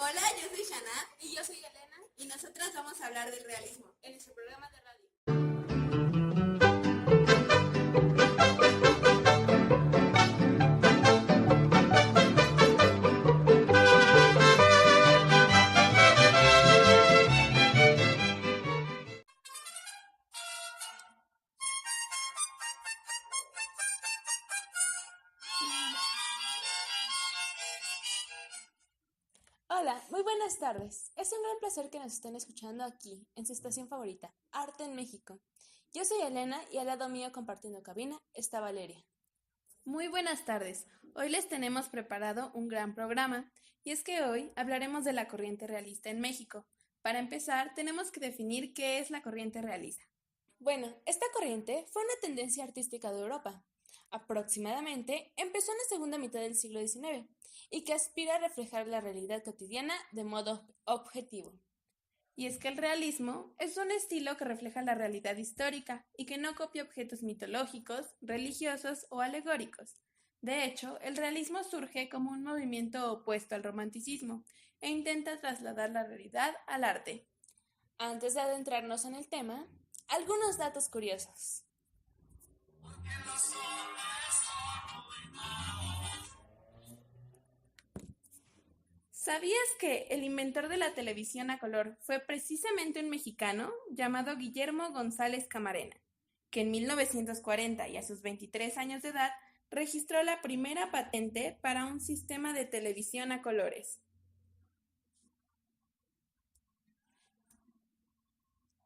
Hola, yo soy Shana Y yo soy Elena, y nosotras vamos a hablar del realismo. en nuestro programa de radio. Hola, muy buenas tardes. Es un gran placer que nos estén escuchando aquí, en su estación favorita, Arte en México. Yo soy Elena y al lado mío compartiendo cabina está Valeria. Muy buenas tardes. Hoy les tenemos preparado un gran programa y es que hoy hablaremos de la corriente realista en México. Para empezar, tenemos que definir qué es la corriente realista. Bueno, esta corriente fue una tendencia artística de Europa. Aproximadamente empezó en la segunda mitad del siglo XIX y que aspira a reflejar la realidad cotidiana de modo objetivo. Y es que el realismo es un estilo que refleja la realidad histórica y que no copia objetos mitológicos, religiosos o alegóricos. De hecho, el realismo surge como un movimiento opuesto al romanticismo e intenta trasladar la realidad al arte. Antes de adentrarnos en el tema, algunos datos curiosos. ¿Sabías que el inventor de la televisión a color fue precisamente un mexicano llamado Guillermo González Camarena, que en 1940 y a sus 23 años de edad registró la primera patente para un sistema de televisión a colores?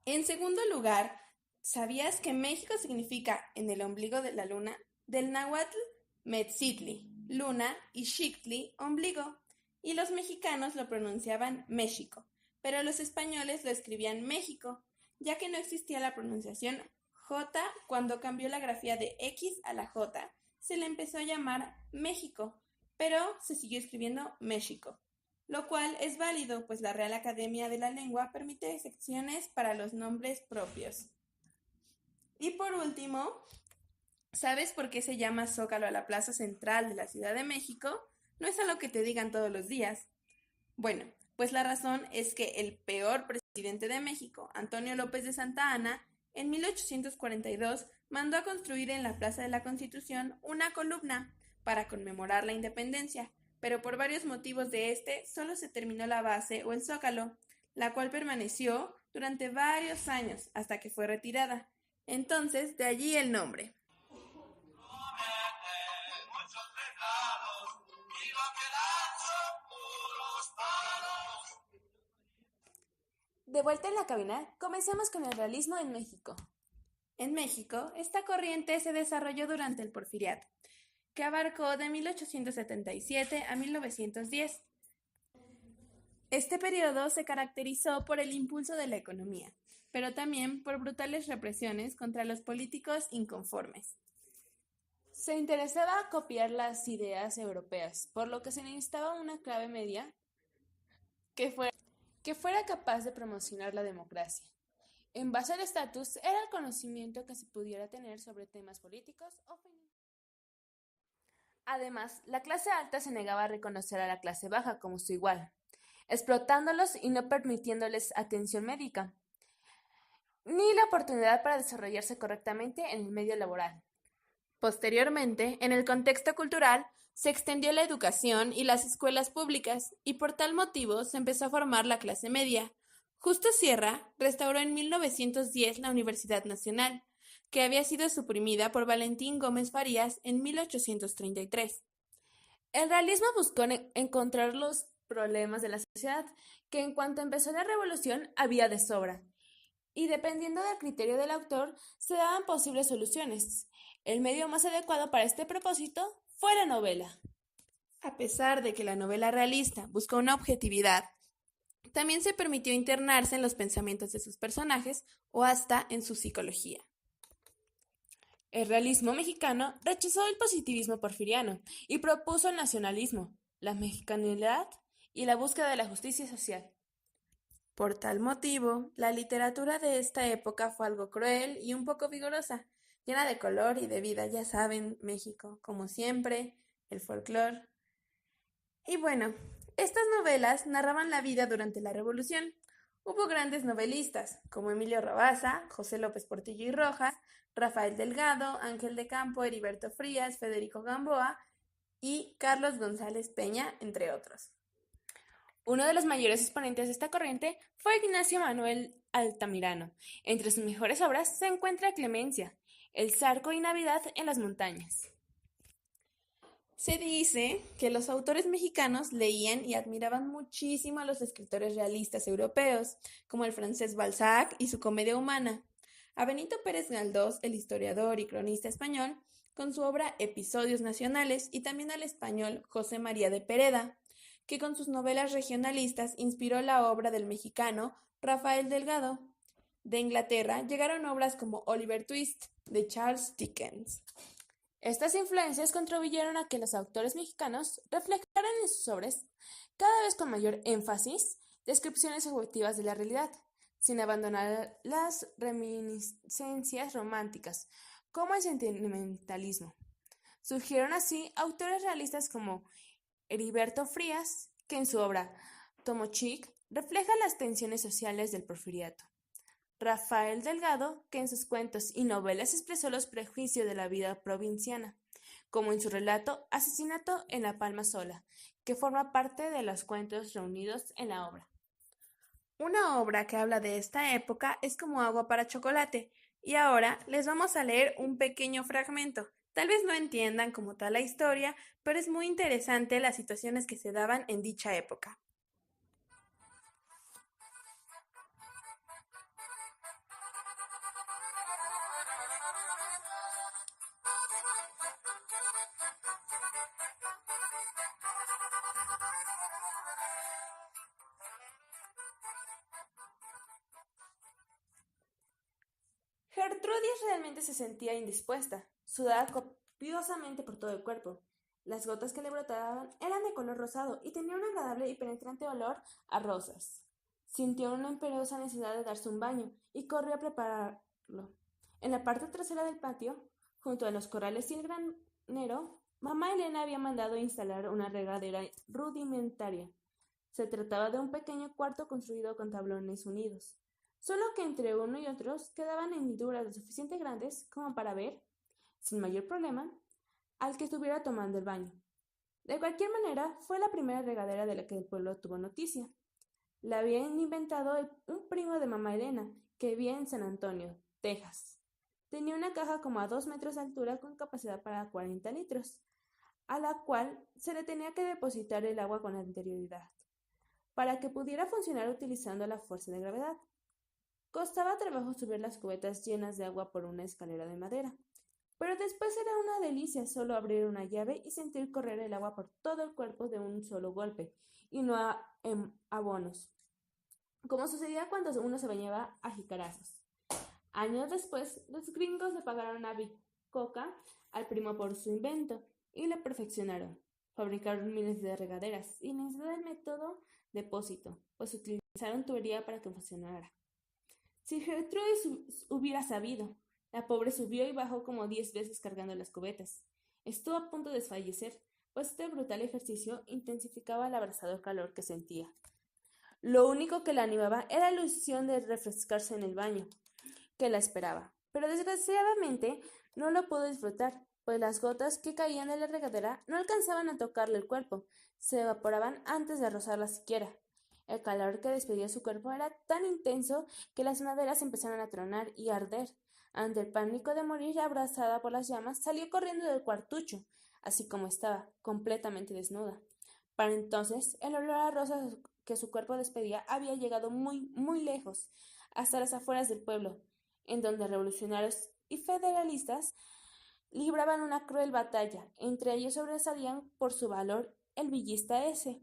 En segundo lugar, ¿sabías que México significa en el ombligo de la luna? Del náhuatl Metzitli, luna, y Xictli, ombligo. Y los mexicanos lo pronunciaban México, pero los españoles lo escribían México, ya que no existía la pronunciación J cuando cambió la grafía de X a la J. Se le empezó a llamar México, pero se siguió escribiendo México, lo cual es válido, pues la Real Academia de la Lengua permite excepciones para los nombres propios. Y por último, ¿sabes por qué se llama Zócalo a la plaza central de la Ciudad de México? No es algo que te digan todos los días. Bueno, pues la razón es que el peor presidente de México, Antonio López de Santa Anna, en 1842 mandó a construir en la Plaza de la Constitución una columna para conmemorar la independencia, pero por varios motivos de solo se terminó la base o el zócalo, la cual permaneció durante varios años hasta que fue retirada. Entonces, de allí el nombre. De vuelta en la cabina, comencemos con el realismo en México. En México, esta corriente se desarrolló durante el Porfiriato, que abarcó de 1877 a 1910. Este periodo se caracterizó por el impulso de la economía, pero también por brutales represiones contra los políticos inconformes. Se interesaba copiar las ideas europeas, por lo que se necesitaba una clave media que fuera capaz de promocionar la democracia. En base al estatus era el conocimiento que se pudiera tener sobre temas políticos o financieros. Además, la clase alta se negaba a reconocer a la clase baja como su igual, explotándolos y no permitiéndoles atención médica, ni la oportunidad para desarrollarse correctamente en el medio laboral. Posteriormente, en el contexto cultural, se extendió la educación y las escuelas públicas, y por tal motivo se empezó a formar la clase media. Justo Sierra restauró en 1910 la Universidad Nacional, que había sido suprimida por Valentín Gómez Farías en 1833. El realismo buscó encontrar los problemas de la sociedad, que en cuanto empezó la revolución había de sobra, y dependiendo del criterio del autor se daban posibles soluciones. El medio más adecuado para este propósito fue la novela. A pesar de que la novela realista buscó una objetividad, también se permitió internarse en los pensamientos de sus personajes o hasta en su psicología. El realismo mexicano rechazó el positivismo porfiriano y propuso el nacionalismo, la mexicanidad y la búsqueda de la justicia social. Por tal motivo, la literatura de esta época fue algo cruel y un poco vigorosa, llena de color y de vida, ya saben, México, como siempre, el folclore. Y bueno, Estas novelas narraban la vida durante la Revolución. Hubo grandes novelistas, como Emilio Rabasa, José López Portillo y Rojas, Rafael Delgado, Ángel de Campo, Heriberto Frías, Federico Gamboa y Carlos González Peña, entre otros. Uno de los mayores exponentes de esta corriente fue Ignacio Manuel Altamirano. Entre sus mejores obras se encuentra Clemencia, El Zarco y Navidad en las montañas. Se dice que los autores mexicanos leían y admiraban muchísimo a los escritores realistas europeos, como el francés Balzac y su Comedia Humana, a Benito Pérez Galdós, el historiador y cronista español, con su obra Episodios Nacionales, y también al español José María de Pereda, que con sus novelas regionalistas inspiró la obra del mexicano Rafael Delgado. De Inglaterra llegaron obras como Oliver Twist, de Charles Dickens. Estas influencias contribuyeron a que los autores mexicanos reflejaran en sus obras, cada vez con mayor énfasis, descripciones objetivas de la realidad, sin abandonar las reminiscencias románticas, como el sentimentalismo. Surgieron así autores realistas como Heriberto Frías, que en su obra Tomo Chic refleja las tensiones sociales del porfiriato. Rafael Delgado, que en sus cuentos y novelas expresó los prejuicios de la vida provinciana, como en su relato Asesinato en la Palma Sola, que forma parte de los cuentos reunidos en la obra. Una obra que habla de esta época es Como agua para chocolate, y ahora les vamos a leer un pequeño fragmento. Tal vez no entiendan como tal la historia, pero es muy interesante las situaciones que se daban en dicha época. Gertrudis realmente se sentía indispuesta, sudaba copiosamente por todo el cuerpo. Las gotas que le brotaban eran de color rosado y tenían un agradable y penetrante olor a rosas. Sintió una imperiosa necesidad de darse un baño y corrió a prepararlo. En la parte trasera del patio, junto a los corrales y el granero, mamá Elena había mandado instalar una regadera rudimentaria. Se trataba de un pequeño cuarto construido con tablones unidos, solo que entre uno y otros quedaban hendiduras lo suficiente grandes como para ver, sin mayor problema, al que estuviera tomando el baño. De cualquier manera, fue la primera regadera de la que el pueblo tuvo noticia. La habían inventado un primo de mamá Elena, que vivía en San Antonio, Texas. Tenía una caja como a 2 metros de altura con capacidad para 40 litros, a la cual se le tenía que depositar el agua con anterioridad, para que pudiera funcionar utilizando la fuerza de gravedad. Costaba trabajo subir las cubetas llenas de agua por una escalera de madera, pero después era una delicia solo abrir una llave y sentir correr el agua por todo el cuerpo de un solo golpe, y no a abonos, como sucedía cuando uno se bañaba a jicarazos. Años después, los gringos le pagaron una bicoca al primo por su invento y le perfeccionaron. Fabricaron miles de regaderas y necesitaban el método depósito, pues utilizaron tubería para que funcionara. Si Gertrudis hubiera sabido, la pobre subió y bajó como 10 veces cargando las cubetas. Estuvo a punto de desfallecer, pues este brutal ejercicio intensificaba el abrasador calor que sentía. Lo único que la animaba era la ilusión de refrescarse en el baño que la esperaba, pero desgraciadamente no lo pudo disfrutar, pues las gotas que caían de la regadera no alcanzaban a tocarle el cuerpo, se evaporaban antes de rozarla siquiera. El calor que despedía su cuerpo era tan intenso que las maderas empezaron a tronar y a arder. Ante el pánico de morir abrazada por las llamas, salió corriendo del cuartucho, así como estaba, completamente desnuda. Para entonces, el olor a rosas que su cuerpo despedía había llegado muy, muy lejos, hasta las afueras del pueblo, en donde revolucionarios y federalistas libraban una cruel batalla. Entre ellos sobresalían por su valor el villista S.,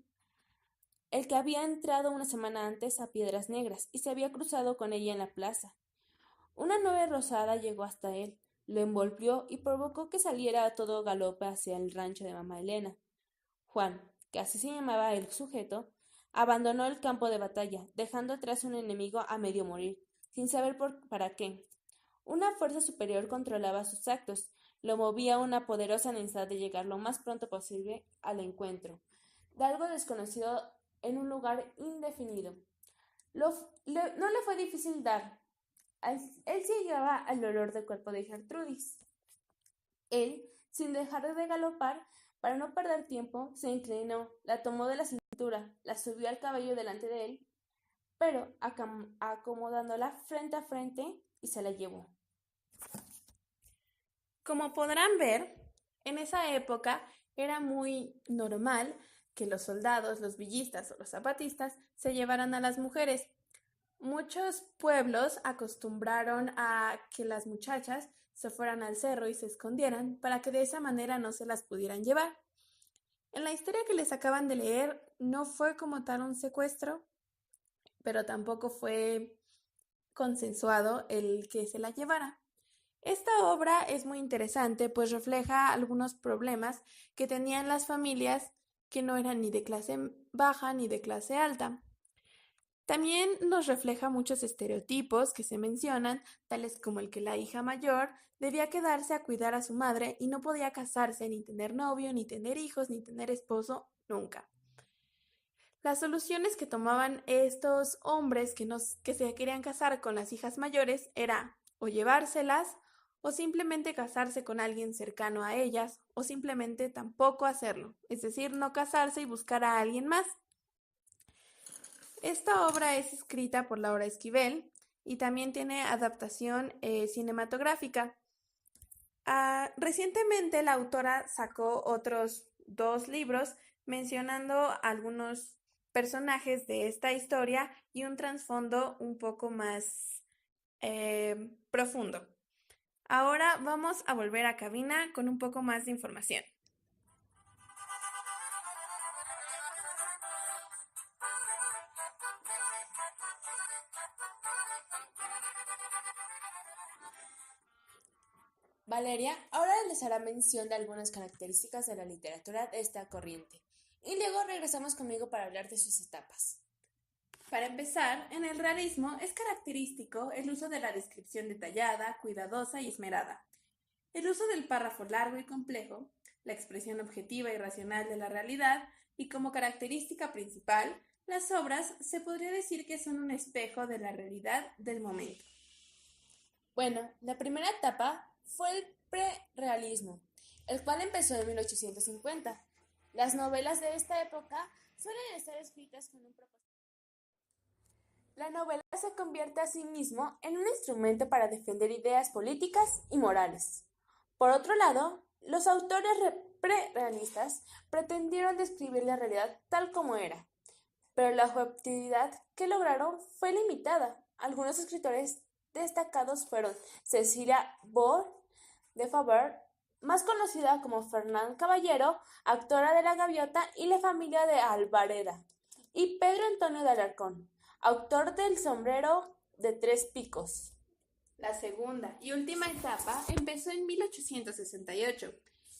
el que había entrado una semana antes a Piedras Negras y se había cruzado con ella en la plaza. Una nube rosada llegó hasta él, lo envolvió y provocó que saliera a todo galope hacia el rancho de mamá Elena. Juan, que así se llamaba el sujeto, abandonó el campo de batalla, dejando atrás un enemigo a medio morir, sin saber para qué. Una fuerza superior controlaba sus actos, lo movía a una poderosa necesidad de llegar lo más pronto posible al encuentro de algo desconocido en un lugar indefinido. No le fue difícil dar. Él sí llegaba al olor del cuerpo de Gertrudis. Él, sin dejar de galopar, para no perder tiempo, se inclinó, la tomó de la cintura, la subió al caballo delante de él, pero acomodándola frente a frente, y se la llevó. Como podrán ver, en esa época era muy normal que los soldados, los villistas o los zapatistas se llevaran a las mujeres. Muchos pueblos acostumbraron a que las muchachas se fueran al cerro y se escondieran para que de esa manera no se las pudieran llevar. En la historia que les acaban de leer no fue como tal un secuestro, pero tampoco fue consensuado el que se la llevara. Esta obra es muy interesante, pues refleja algunos problemas que tenían las familias que no eran ni de clase baja ni de clase alta. También nos refleja muchos estereotipos que se mencionan, tales como el que la hija mayor debía quedarse a cuidar a su madre y no podía casarse, ni tener novio, ni tener hijos, ni tener esposo, nunca. Las soluciones que tomaban estos hombres que se querían casar con las hijas mayores era o llevárselas, o simplemente casarse con alguien cercano a ellas, o simplemente tampoco hacerlo, es decir, no casarse y buscar a alguien más. Esta obra es escrita por Laura Esquivel y también tiene adaptación cinematográfica. Recientemente la autora sacó otros 2 libros mencionando algunos personajes de esta historia y un trasfondo un poco más profundo. Ahora vamos a volver a cabina con un poco más de información. Valeria ahora les hará mención de algunas características de la literatura de esta corriente, y luego regresamos conmigo para hablar de sus etapas. Para empezar, en el realismo es característico el uso de la descripción detallada, cuidadosa y esmerada. El uso del párrafo largo y complejo, la expresión objetiva y racional de la realidad, y como característica principal, las obras se podría decir que son un espejo de la realidad del momento. Bueno, la primera etapa fue el prerealismo, el cual empezó en 1850. Las novelas de esta época suelen estar escritas con un propósito. La novela se convierte a sí mismo en un instrumento para defender ideas políticas y morales. Por otro lado, los autores prerealistas pretendieron describir la realidad tal como era, pero la objetividad que lograron fue limitada. Algunos escritores destacados fueron Cecilia Bor de Faber, más conocida como Fernán Caballero, autora de La Gaviota y la familia de Albareda, y Pedro Antonio de Alarcón, autor del Sombrero de 3 picos. La segunda y última etapa empezó en 1868.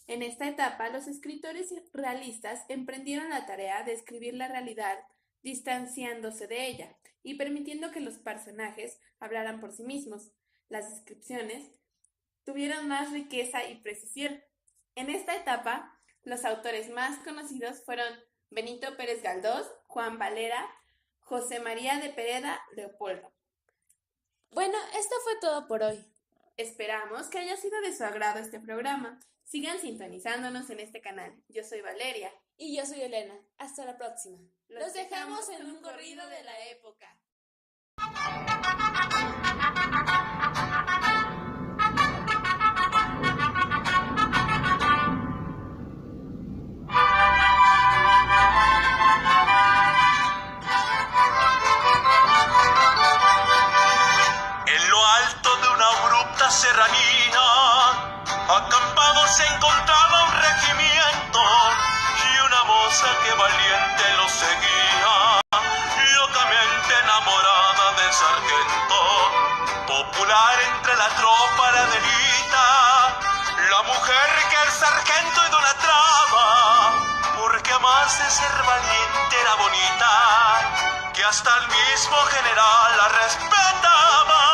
En esta etapa, los escritores realistas emprendieron la tarea de escribir la realidad distanciándose de ella y permitiendo que los personajes hablaran por sí mismos. Las descripciones tuvieron más riqueza y precisión. En esta etapa, los autores más conocidos fueron Benito Pérez Galdós, Juan Valera, José María de Pereda, Leopoldo. Bueno, esto fue todo por hoy. Esperamos que haya sido de su agrado este programa. Sigan sintonizándonos en este canal. Yo soy Valeria. Y yo soy Elena. Hasta la próxima. Los dejamos en un corrido de la época. En lo alto de una abrupta serranía, acampado se encontraba un regimiento y una moza que valiente lo seguía, locamente enamorada del sargento. Popular entre la tropa la delita, la mujer que el sargento idolatraba, porque más de ser valiente era bonita, que hasta el mismo general la respetaba.